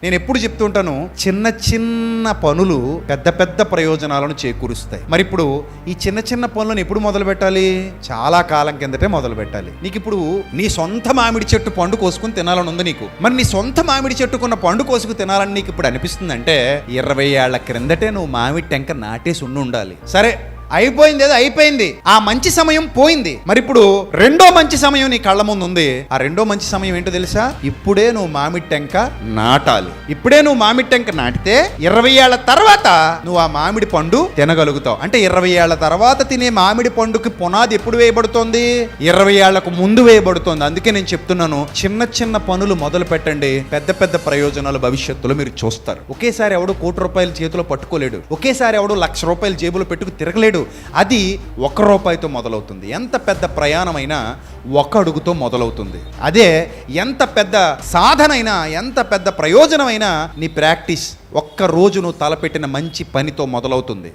నేను ఎప్పుడు చెప్తుంటాను, చిన్న చిన్న పనులు పెద్ద పెద్ద ప్రయోజనాలను చేకూరుస్తాయి. మరి ఇప్పుడు ఈ చిన్న చిన్న పనులను ఎప్పుడు మొదలు పెట్టాలి? చాలా కాలం కిందటే మొదలు పెట్టాలి. నీకు ఇప్పుడు నీ సొంత మామిడి చెట్టు పండు కోసుకుని తినాలని ఉంది నీకు. మరి నీ సొంత మామిడి చెట్టుకున్న పండు కోసుకు తినాలని నీకు ఇప్పుడు అనిపిస్తుందంటే 20 ఏళ్ల క్రిందటే నువ్వు మామిడి టెంక నాటేసి ఉండాలి. సరే, అయిపోయింది, ఏదో అయిపోయింది, ఆ మంచి సమయం పోయింది. మరి ఇప్పుడు రెండో మంచి సమయం నీ కళ్ళ ముందు ఉంది. ఆ రెండో మంచి సమయం ఏంటో తెలుసా? ఇప్పుడే నువ్వు మామిడి టెంక నాటాలి. ఇప్పుడే నువ్వు మామిడి టెంక నాటితే 20 ఏళ్ల తర్వాత నువ్వు ఆ మామిడి పండు తినగలుగుతావు. అంటే 20 ఏళ్ల తర్వాత తినే మామిడి పండుకి పునాది ఎప్పుడు వేయబడుతోంది? 20 ఏళ్లకు ముందు వేయబడుతోంది. అందుకే నేను చెప్తున్నాను, చిన్న చిన్న పనులు మొదలు పెట్టండి, పెద్ద పెద్ద ప్రయోజనాలు భవిష్యత్తులో మీరు చూస్తారు. ఒకేసారి ఎవడు ₹1,00,00,000 చేతిలో పట్టుకోలేడు. ఒకేసారి ఎవడు ₹1,00,000 జేబులో పెట్టుకు తిరగలేడు. అది ₹1 మొదలవుతుంది. ఎంత పెద్ద ప్రయాణమైనా ఒక అడుగుతో మొదలవుతుంది. అదే ఎంత పెద్ద సాధనైనా, ఎంత పెద్ద ప్రయోజనమైనా నీ ప్రాక్టీస్ ఒక్క రోజు నువ్వు తలపెట్టిన మంచి పనితో మొదలవుతుంది.